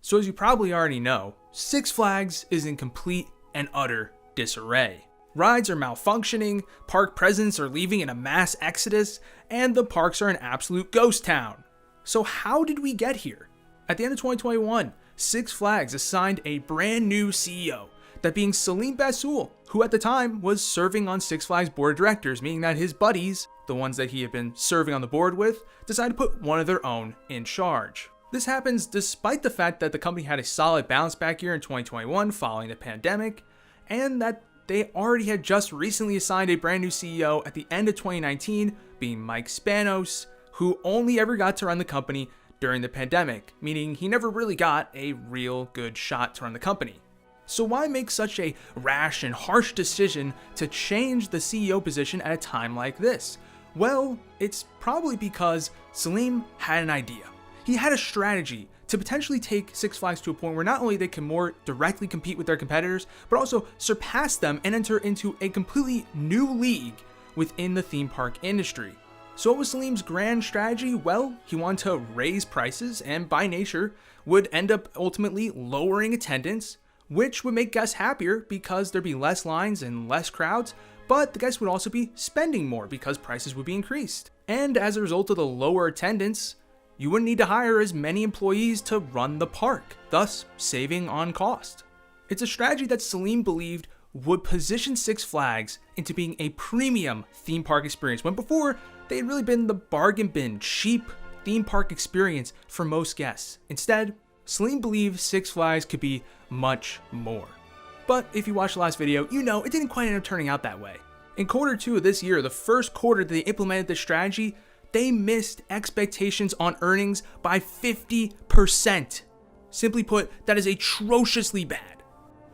So as you probably already know, Six Flags is in complete and utter disarray. Rides are malfunctioning, park presidents are leaving in a mass exodus, and the parks are an absolute ghost town. So how did we get here? At the end of 2021, Six Flags assigned a brand new CEO, that being Salim Basool, who at the time was serving on Six Flags board of directors, meaning that his buddies, the ones that he had been serving on the board with, decided to put one of their own in charge. This happens despite the fact that the company had a solid bounce back year in 2021 following the pandemic, and that they already had just recently assigned a brand new CEO at the end of 2019, being Mike Spanos, who only ever got to run the company during the pandemic, meaning he never really got a real good shot to run the company. So why make such a rash and harsh decision to change the CEO position at a time like this? Well, it's probably because Salim had an idea. He had a strategy to potentially take Six Flags to a point where not only they can more directly compete with their competitors, but also surpass them and enter into a completely new league within the theme park industry. So what was Salim's grand strategy? Well, he wanted to raise prices and by nature would end up ultimately lowering attendance, which would make guests happier because there'd be less lines and less crowds, but the guests would also be spending more because prices would be increased. And as a result of the lower attendance, you wouldn't need to hire as many employees to run the park, thus saving on cost. It's a strategy that Salim believed would position Six Flags into being a premium theme park experience, when before they had really been the bargain bin, cheap theme park experience for most guests. Instead, Salim believed Six Flags could be much more. But if you watched the last video, you know it didn't quite end up turning out that way. In quarter 2 of this year, the first quarter that they implemented this strategy, they missed expectations on earnings by 50%. Simply put, that is atrociously bad.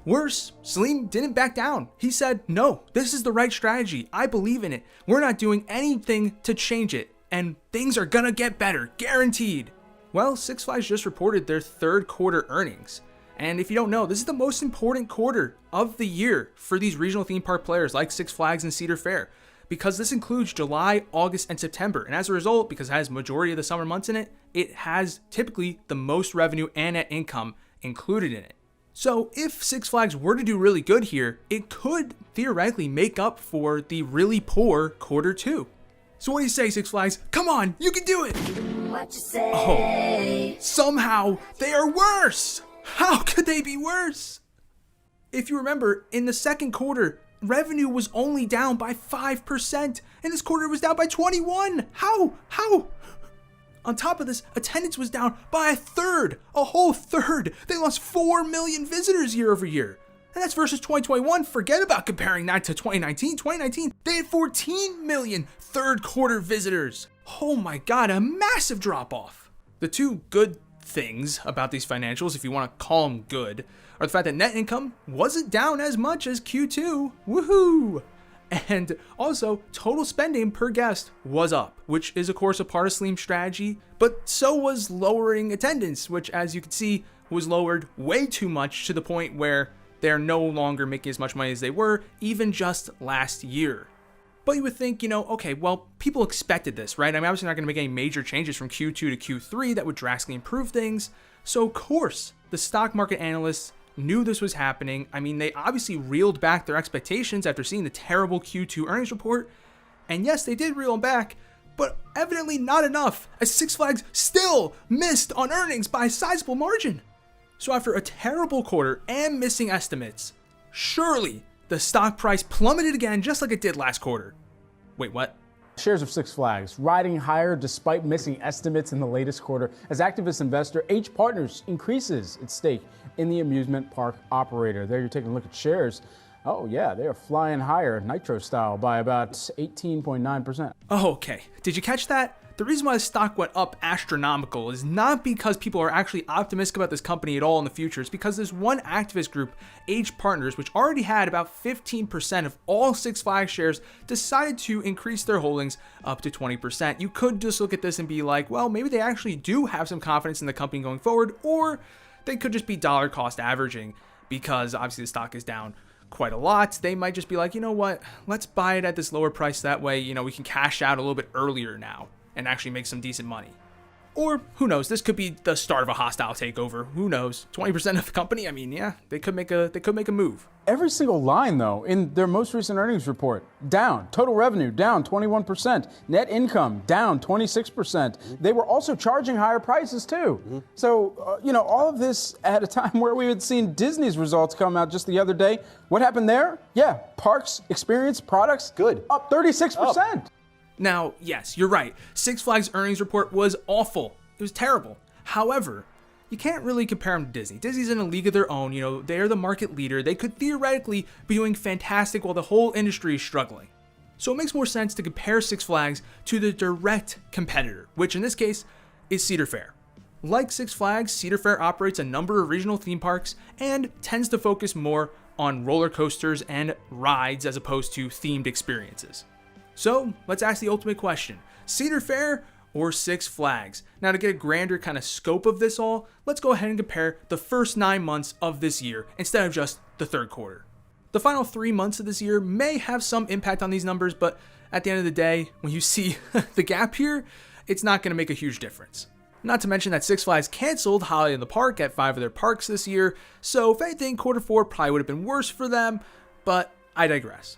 Worse, Salim didn't back down. He said, no, this is the right strategy. I believe in it. We're not doing anything to change it, and things are gonna get better, guaranteed. Well, Six Flags just reported their third quarter earnings. And if you don't know, this is the most important quarter of the year for these regional theme park players like Six Flags and Cedar Fair, because this includes July, August, and September. And as a result, because it has majority of the summer months in it, it has typically the most revenue and net income included in it. So if Six Flags were to do really good here, it could theoretically make up for the really poor quarter 2. So what do you say, Six Flags? Come on, you can do it! What you say? Oh, somehow they are worse! How could they be worse? If you remember, in the second quarter, revenue was only down by 5%, and this quarter was down by 21%. How? On top of this, attendance was down by a whole third. They lost 4 million visitors year over year. And that's versus 2021. Forget about comparing that to 2019. 2019, they had 14 million third quarter visitors. Oh my God, a massive drop off. The two good things about these financials, if you want to call them good, are the fact that net income wasn't down as much as Q2. Woohoo! And also, total spending per guest was up, which is of course a part of Salim's strategy, but so was lowering attendance, which as you can see was lowered way too much to the point where they're no longer making as much money as they were even just last year. But you would think, okay, well, people expected this, right? I mean, obviously not going to make any major changes from Q2 to Q3 that would drastically improve things. So of course, the stock market analysts knew this was happening. I mean, they obviously reeled back their expectations after seeing the terrible Q2 earnings report. And yes, they did reel them back, but evidently not enough, as Six Flags still missed on earnings by a sizable margin. So after a terrible quarter and missing estimates, surely the stock price plummeted again just like it did last quarter. Wait, what? Shares of Six Flags riding higher despite missing estimates in the latest quarter as activist investor H Partners increases its stake in the amusement park operator. There you're taking a look at shares. Oh yeah, they are flying higher, Nitro style, by about 18.9%. Oh, okay. Did you catch that? The reason why the stock went up astronomical is not because people are actually optimistic about this company at all in the future. It's because there's one activist group, H Partners, which already had about 15% of all Six Flags shares, decided to increase their holdings up to 20%. You could just look at this and be like, well, maybe they actually do have some confidence in the company going forward, or they could just be dollar cost averaging because obviously the stock is down quite a lot. They might just be like, you know what, let's buy it at this lower price. That way, we can cash out a little bit earlier now and actually make some decent money. Or who knows, this could be the start of a hostile takeover. Who knows? 20% of the company, I mean, yeah, they could make a move. Every single line, though, in their most recent earnings report, down. Total revenue down 21%. Net income down 26%. They were also charging higher prices, too. So, all of this at a time where we had seen Disney's results come out just the other day. What happened there? Yeah, parks, experience, products, good. Up 36%. Up. Now, yes, you're right. Six Flags earnings report was awful. It was terrible. However, you can't really compare them to Disney. Disney's in a league of their own. They're the market leader. They could theoretically be doing fantastic while the whole industry is struggling. So it makes more sense to compare Six Flags to the direct competitor, which in this case is Cedar Fair. Like Six Flags, Cedar Fair operates a number of regional theme parks and tends to focus more on roller coasters and rides as opposed to themed experiences. So let's ask the ultimate question: Cedar Fair or Six Flags? Now, to get a grander kind of scope of this all, let's go ahead and compare the first 9 months of this year instead of just the third quarter. The final 3 months of this year may have some impact on these numbers, but at the end of the day, when you see the gap here, it's not going to make a huge difference. Not to mention that Six Flags canceled Holiday in the Park at 5 of their parks this year, so if anything, quarter 4 probably would have been worse for them, but I digress.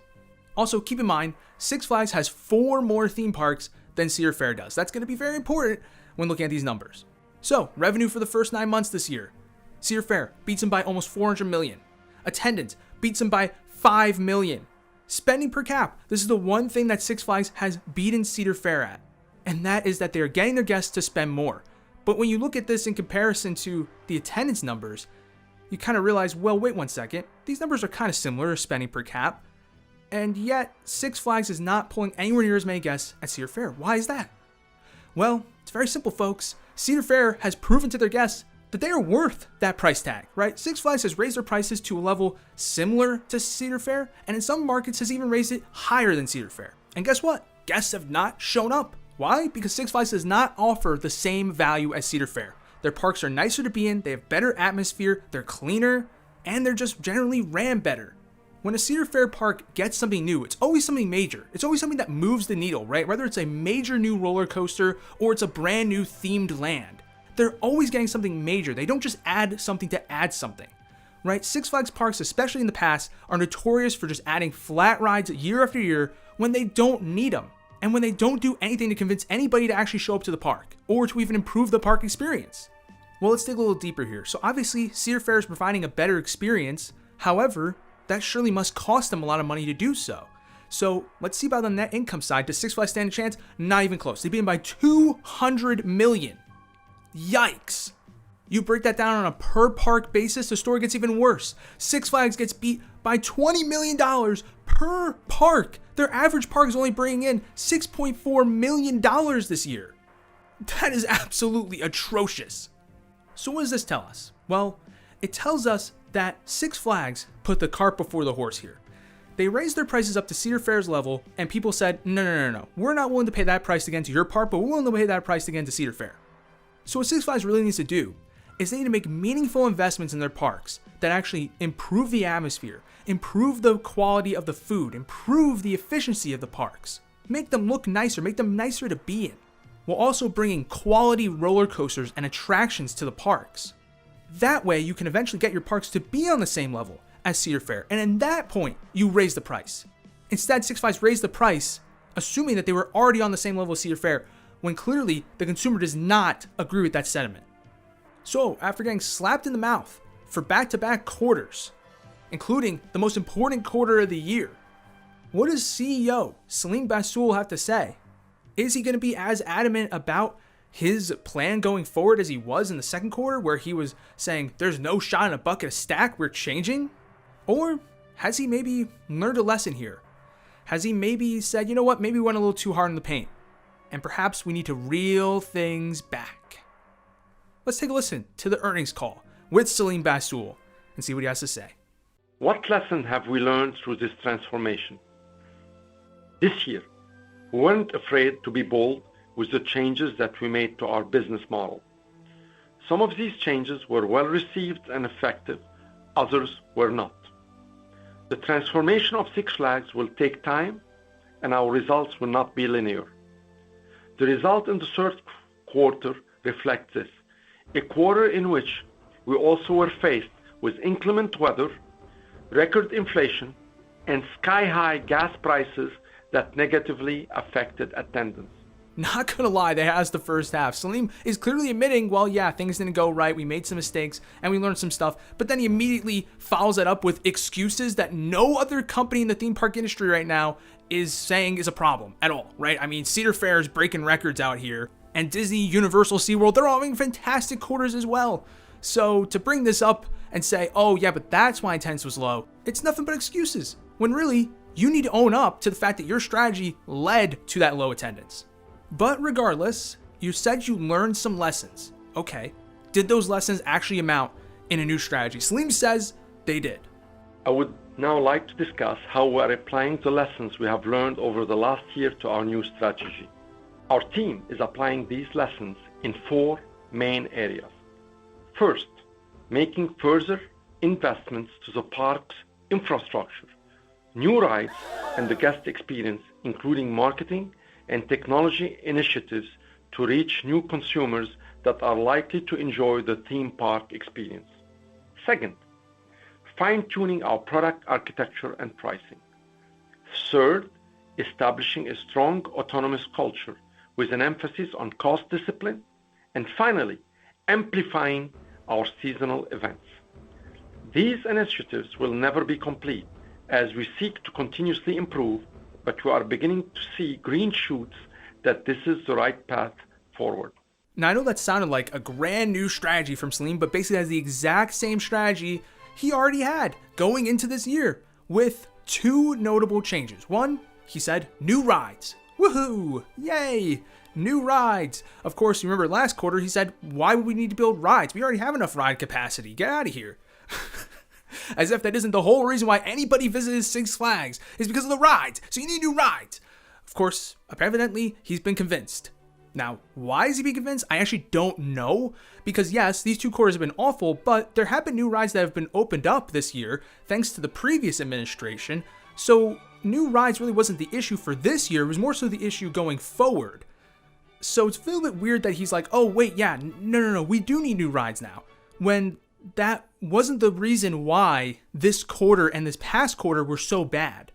Also, keep in mind, Six Flags has 4 more theme parks than Cedar Fair does. That's going to be very important when looking at these numbers. So, revenue for the first 9 months this year. Cedar Fair beats them by almost $400 million. Attendance beats them by $5 million. Spending per cap. This is the one thing that Six Flags has beaten Cedar Fair at. And that is that they are getting their guests to spend more. But when you look at this in comparison to the attendance numbers, you kind of realize, well, wait one second. These numbers are kind of similar to spending per cap. And yet, Six Flags is not pulling anywhere near as many guests as Cedar Fair. Why is that? Well, it's very simple, folks. Cedar Fair has proven to their guests that they are worth that price tag, right? Six Flags has raised their prices to a level similar to Cedar Fair, and in some markets has even raised it higher than Cedar Fair. And guess what? Guests have not shown up. Why? Because Six Flags does not offer the same value as Cedar Fair. Their parks are nicer to be in, they have better atmosphere, they're cleaner, and they're just generally ran better. When a Cedar Fair park gets something new, it's always something major. It's always something that moves the needle, right? Whether it's a major new roller coaster or it's a brand new themed land. They're always getting something major. They don't just add something to add something, right? Six Flags parks, especially in the past, are notorious for just adding flat rides year after year when they don't need them and when they don't do anything to convince anybody to actually show up to the park or to even improve the park experience. Well, let's dig a little deeper here. So obviously, Cedar Fair is providing a better experience. However, that surely must cost them a lot of money to do so. So let's see about the net income side. Does Six Flags stand a chance? Not even close. They beat them by $200 million. Yikes. You break that down on a per park basis, the story gets even worse. Six Flags gets beat by $20 million per park. Their average park is only bringing in $6.4 million this year. That is absolutely atrocious. So what does this tell us? Well, it tells us that Six Flags put the cart before the horse here. They raised their prices up to Cedar Fair's level, and people said, no. We're not willing to pay that price again to your park, but we're willing to pay that price again to Cedar Fair. So what Six Flags really needs to do is they need to make meaningful investments in their parks that actually improve the atmosphere, improve the quality of the food, improve the efficiency of the parks, make them look nicer, make them nicer to be in, while also bringing quality roller coasters and attractions to the parks. That way, you can eventually get your parks to be on the same level as Cedar Fair, and at that point, you raise the price. Instead, Six Flags raised the price, assuming that they were already on the same level as Cedar Fair, when clearly the consumer does not agree with that sentiment. So, after getting slapped in the mouth for back-to-back quarters, including the most important quarter of the year, what does CEO Salim Bassoul have to say? Is he going to be as adamant about his plan going forward as he was in the second quarter, where he was saying there's no shot in a bucket of stack, we're changing? Or has he maybe learned a lesson here? Has he maybe said, you know what, maybe we went a little too hard in the paint, and perhaps we need to reel things back? Let's take a listen to the earnings call with Salim Bassoul and see what he has to say. What lesson have we learned through this transformation? This year, we weren't afraid to be bold with the changes that we made to our business model. Some of these changes were well received and effective, others were not. The transformation of Six Flags will take time, and our results will not be linear. The result in the third quarter reflects this. A quarter in which we also were faced with inclement weather, record inflation, and sky-high gas prices that negatively affected attendance. Not gonna lie, they has the first half. Salim is clearly admitting, well, yeah, things didn't go right, we made some mistakes, and we learned some stuff, but then he immediately follows that up with excuses that no other company in the theme park industry right now is saying is a problem at all, right? I mean, Cedar Fair is breaking records out here, and Disney, Universal, SeaWorld, they're all having fantastic quarters as well. So to bring this up and say, oh yeah, but that's why attendance was low, it's nothing but excuses, when really, you need to own up to the fact that your strategy led to that low attendance. But regardless, you said you learned some lessons. Okay, did those lessons actually amount in a new strategy? Salim says they did. I would now like to discuss how we are applying the lessons we have learned over the last year to our new strategy. Our team is applying these lessons in 4 main areas. First, making further investments to the park's infrastructure, new rides, and the guest experience, including marketing and technology initiatives to reach new consumers that are likely to enjoy the theme park experience. Second, fine-tuning our product architecture and pricing. Third, establishing a strong autonomous culture with an emphasis on cost discipline. And finally, amplifying our seasonal events. These initiatives will never be complete as we seek to continuously improve, but we are beginning to see green shoots that this is the right path forward. Now, I know that sounded like a grand new strategy from Salim, but basically has the exact same strategy he already had going into this year, with 2 notable changes. One, he said, new rides. Woohoo! Yay! New rides. Of course, you remember last quarter, he said, why would we need to build rides? We already have enough ride capacity. Get out of here. As if that isn't the whole reason why anybody visits Six Flags, is because of the rides. So you need new rides. Of course, evidently, he's been convinced. Now, why is he being convinced? I actually don't know. Because yes, these 2 quarters have been awful, but there have been new rides that have been opened up this year, thanks to the previous administration. So new rides really wasn't the issue for this year. It was more so the issue going forward. So it's a little bit weird that he's like, oh wait, yeah, no, we do need new rides now. When that wasn't the reason why this quarter and this past quarter were so bad.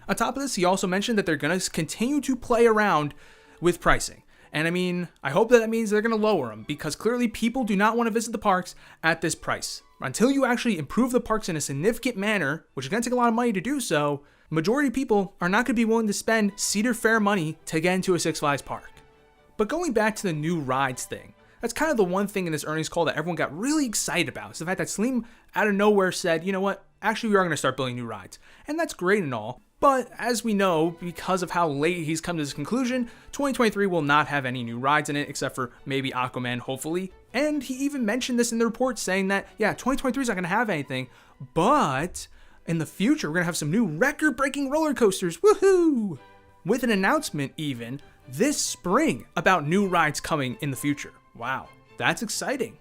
On top of this, he also mentioned that they're going to continue to play around with pricing. And I mean, I hope that means they're going to lower them, because clearly people do not want to visit the parks at this price. Until you actually improve the parks in a significant manner, which is going to take a lot of money to do so, majority of people are not going to be willing to spend Cedar Fair money to get into a Six Flags park. But going back to the new rides thing, that's kind of the one thing in this earnings call that everyone got really excited about. It's the fact that Salim out of nowhere said, you know what, actually we are going to start building new rides. And that's great and all. But as we know, because of how late he's come to this conclusion, 2023 will not have any new rides in it, except for maybe Aquaman, hopefully. And he even mentioned this in the report, saying that, yeah, 2023 is not going to have anything, but in the future, we're going to have some new record-breaking roller coasters, woohoo! With an announcement even this spring about new rides coming in the future. Wow, that's exciting.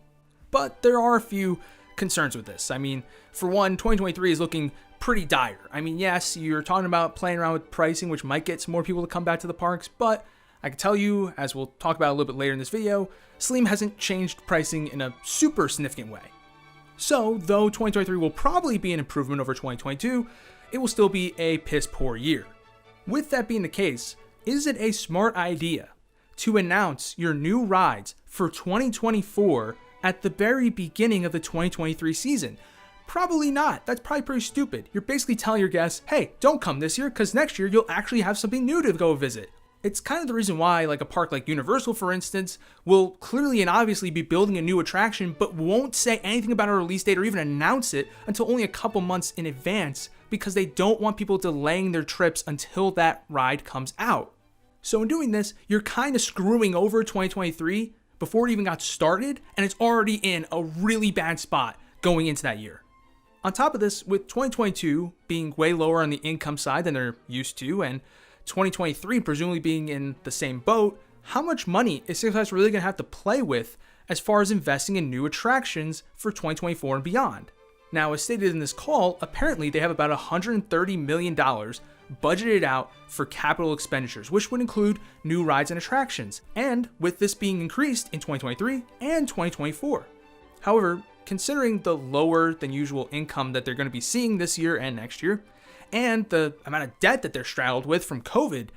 But there are a few concerns with this. I mean, for one, 2023 is looking pretty dire. I mean, yes, you're talking about playing around with pricing, which might get some more people to come back to the parks, but I can tell you, as we'll talk about a little bit later in this video, Salim hasn't changed pricing in a super significant way. So, though 2023 will probably be an improvement over 2022, it will still be a piss poor year. With that being the case, is it a smart idea to announce your new rides for 2024 at the very beginning of the 2023 season? Probably not. That's probably pretty stupid. You're basically telling your guests, hey, don't come this year, because next year you'll actually have something new to go visit. It's kind of the reason why, like a park like Universal, for instance, will clearly and obviously be building a new attraction, but won't say anything about a release date or even announce it until only a couple months in advance, because they don't want people delaying their trips until that ride comes out. So in doing this, you're kind of screwing over 2023 before it even got started, and it's already in a really bad spot going into that year. On top of this, with 2022 being way lower on the income side than they're used to, and 2023 presumably being in the same boat, how much money is Six Flags really going to have to play with as far as investing in new attractions for 2024 and beyond? Now, as stated in this call, apparently they have about $130 million budgeted out for capital expenditures, which would include new rides and attractions, and with this being increased in 2023 and 2024. However, considering the lower than usual income that they're going to be seeing this year and next year, and the amount of debt that they're straddled with from COVID,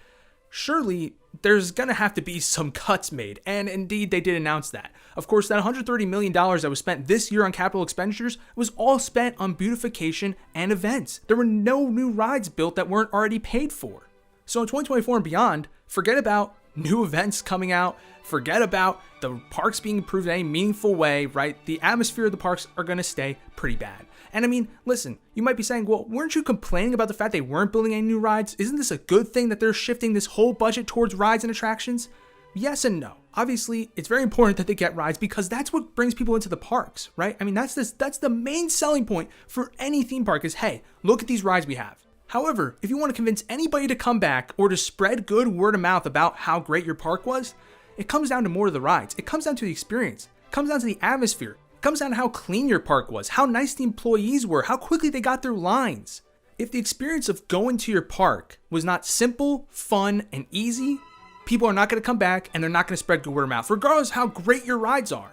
surely there's going to have to be some cuts made, and indeed they did announce that. Of course, that $130 million that was spent this year on capital expenditures was all spent on beautification and events. There were no new rides built that weren't already paid for. So in 2024 and beyond, forget about new events coming out, forget about the parks being improved in any meaningful way, right? The atmosphere of the parks are going to stay pretty bad. And I mean, listen, you might be saying, well, weren't you complaining about the fact they weren't building any new rides? Isn't this a good thing that they're shifting this whole budget towards rides and attractions? Yes and no. Obviously, it's very important that they get rides because that's what brings people into the parks, right? I mean, that's the main selling point for any theme park is, hey, look at these rides we have. However, if you want to convince anybody to come back or to spread good word of mouth about how great your park was, it comes down to more of the rides. It comes down to the experience. It comes down to the atmosphere. It comes down to how clean your park was, how nice the employees were, how quickly they got through lines. If the experience of going to your park was not simple, fun, and easy, people are not going to come back and they're not going to spread good word of mouth, regardless of how great your rides are.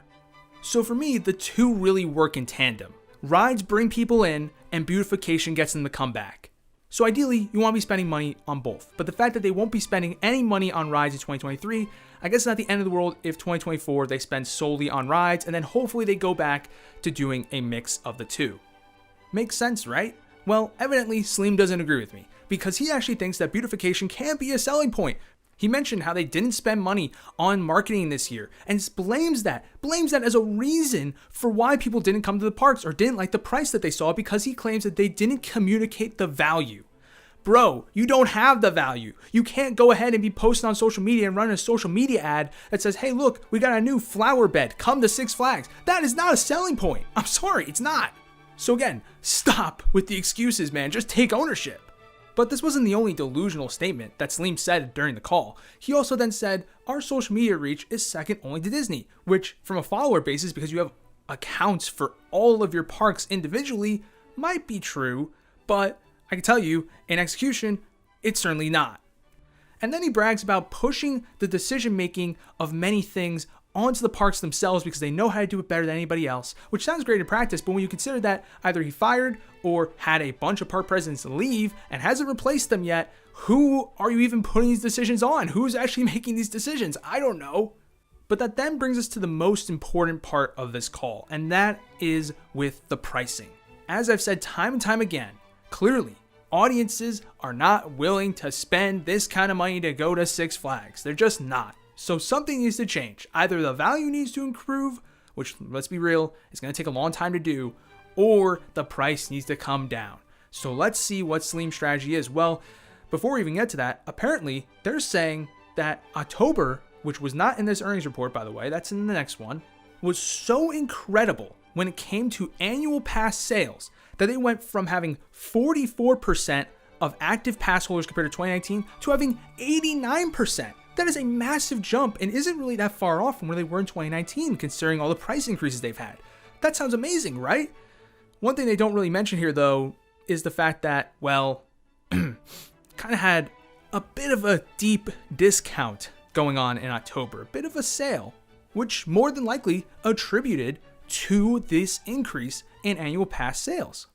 So for me, the two really work in tandem. Rides bring people in and beautification gets them to come back. So ideally, you want to be spending money on both. But the fact that they won't be spending any money on rides in 2023, I guess it's not the end of the world if 2024 they spend solely on rides and then hopefully they go back to doing a mix of the two. Makes sense, right? Well, evidently Salim doesn't agree with me because he actually thinks that beautification can be a selling point. He mentioned how they didn't spend money on marketing this year and blames that as a reason for why people didn't come to the parks or didn't like the price that they saw because he claims that they didn't communicate the value. Bro, you don't have the value. You can't go ahead and be posting on social media and run a social media ad that says, hey, look, we got a new flower bed. Come to Six Flags. That is not a selling point. I'm sorry, it's not. So again, stop with the excuses, man. Just take ownership. But this wasn't the only delusional statement that Salim said during the call. He also then said, our social media reach is second only to Disney, which from a follower basis, because you have accounts for all of your parks individually, might be true, but I can tell you, in execution, it's certainly not. And then he brags about pushing the decision making of many things onto the parks themselves because they know how to do it better than anybody else, which sounds great in practice, but when you consider that either he fired or had a bunch of park presidents leave and hasn't replaced them yet, who are you even putting these decisions on? Who's actually making these decisions? I don't know. But that then brings us to the most important part of this call, and that is with the pricing. As I've said time and time again, clearly, audiences are not willing to spend this kind of money to go to Six Flags. They're just not. So something needs to change. Either the value needs to improve, which, let's be real, is going to take a long time to do, or the price needs to come down. So let's see what Salim's strategy is. Well, before we even get to that, apparently they're saying that October, which was not in this earnings report, by the way, that's in the next one, was so incredible when it came to annual pass sales that they went from having 44% of active pass holders compared to 2019 to having 89%. That is a massive jump and isn't really that far off from where they were in 2019, considering all the price increases they've had. That sounds amazing, right? One thing they don't really mention here, though, is the fact that, well, kind of had a bit of a deep discount going on in October, a bit of a sale, which more than likely attributed to this increase in annual pass sales.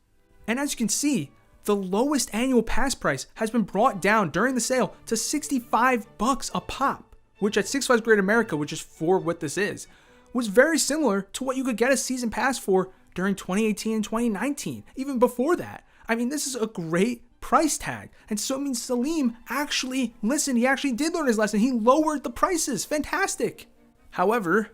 And as you can see, the lowest annual pass price has been brought down during the sale to $65 a pop, which at Six Flags Great America, which is for what this is, was very similar to what you could get a season pass for during 2018 and 2019, even before that. I mean, this is a great price tag. And so it means Salim actually listened. He actually did learn his lesson. He lowered the prices. Fantastic. However,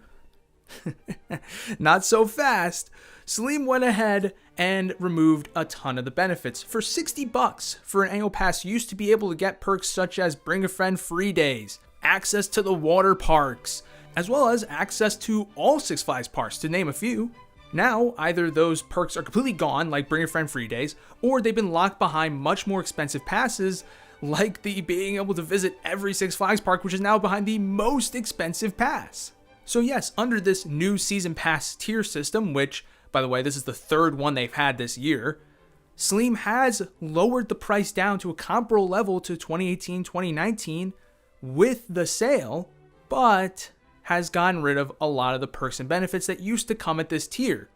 not so fast. Salim went ahead and removed a ton of the benefits. For $60 for an annual pass, you used to be able to get perks such as bring a friend free days, access to the water parks, as well as access to all Six Flags parks, to name a few. Now, either those perks are completely gone, like bring a friend free days, or they've been locked behind much more expensive passes, like the being able to visit every Six Flags park, which is now behind the most expensive pass. So yes, under this new season pass tier system, which, by the way, this is the third one they've had this year, Salim has lowered the price down to a comparable level to 2018, 2019 with the sale, but has gotten rid of a lot of the perks and benefits that used to come at this tier.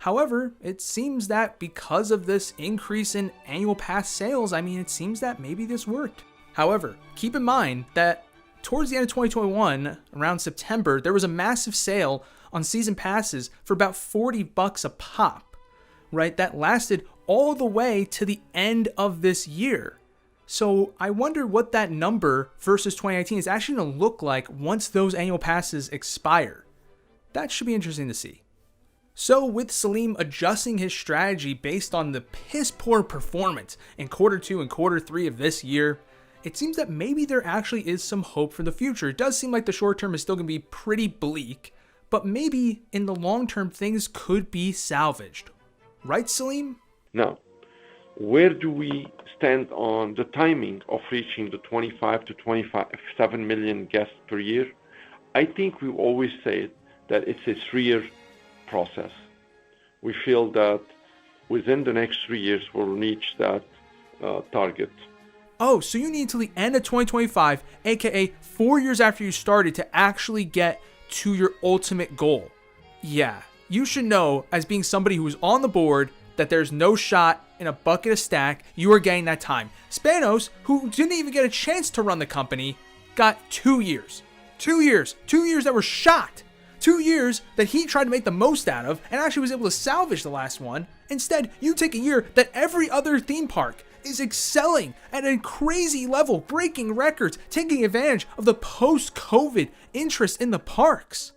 However, it seems that because of this increase in annual pass sales, it seems that maybe this worked. However, keep in mind that towards the end of 2021, around September, there was a massive sale on season passes for about $40 a pop, right? That lasted all the way to the end of this year. So I wonder what that number versus 2019 is actually going to look like once those annual passes expire. That should be interesting to see. So with Salim adjusting his strategy based on the piss poor performance in quarter 2 and quarter 3 of this year, it seems that maybe there actually is some hope for the future. It does seem like the short term is still going to be pretty bleak, but maybe in the long term things could be salvaged. Right, Salim? Now, where do we stand on the timing of reaching the 25 to 27 million guests per year? I think we've always said that it's a 3-year process. We feel that within the next 3 years we'll reach that target. Oh, so you need until the end of 2025, aka 4 years after you started, to actually get to your ultimate goal. Yeah, you should know, as being somebody who is on the board, that there's no shot in a bucket of stack you are getting that time. Spanos, who didn't even get a chance to run the company, got 2 years. 2 years. 2 years that were shot. 2 years that he tried to make the most out of and actually was able to salvage the last one. Instead, you take a year that every other theme park is excelling at a crazy level, breaking records, taking advantage of the post-COVID interest in the parks.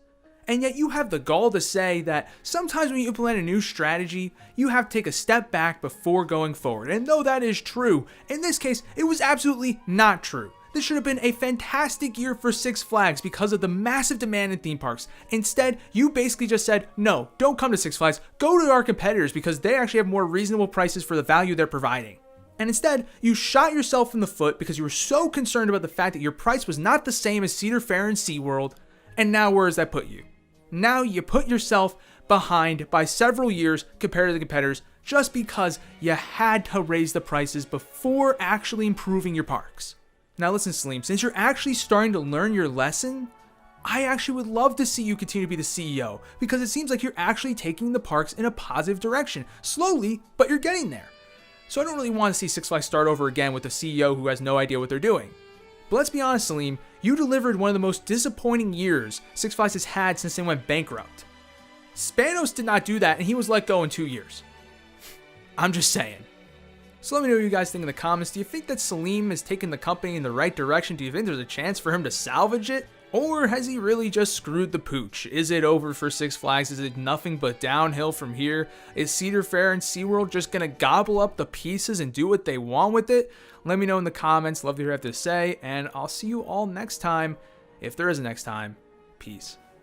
And yet you have the gall to say that sometimes when you implement a new strategy, you have to take a step back before going forward. And though that is true, in this case, it was absolutely not true. This should have been a fantastic year for Six Flags because of the massive demand in theme parks. Instead, you basically just said, no, don't come to Six Flags, go to our competitors because they actually have more reasonable prices for the value they're providing. And instead, you shot yourself in the foot because you were so concerned about the fact that your price was not the same as Cedar Fair and SeaWorld. And now where does that put you? Now you put yourself behind by several years compared to the competitors just because you had to raise the prices before actually improving your parks. Now listen, Salim, since you're actually starting to learn your lesson, I actually would love to see you continue to be the CEO because it seems like you're actually taking the parks in a positive direction. Slowly, but you're getting there. So I don't really want to see Six Flags start over again with a CEO who has no idea what they're doing. But let's be honest, Salim, you delivered one of the most disappointing years Six Flags has had since they went bankrupt. Spanos did not do that, and he was let go in 2 years. I'm just saying. So let me know what you guys think in the comments. Do you think that Salim is taking the company in the right direction? Do you think there's a chance for him to salvage it? Or has he really just screwed the pooch? Is it over for Six Flags? Is it nothing but downhill from here? Is Cedar Fair and SeaWorld just going to gobble up the pieces and do what they want with it? Let me know in the comments. Love to hear what you have to say. And I'll see you all next time. If there is a next time, peace.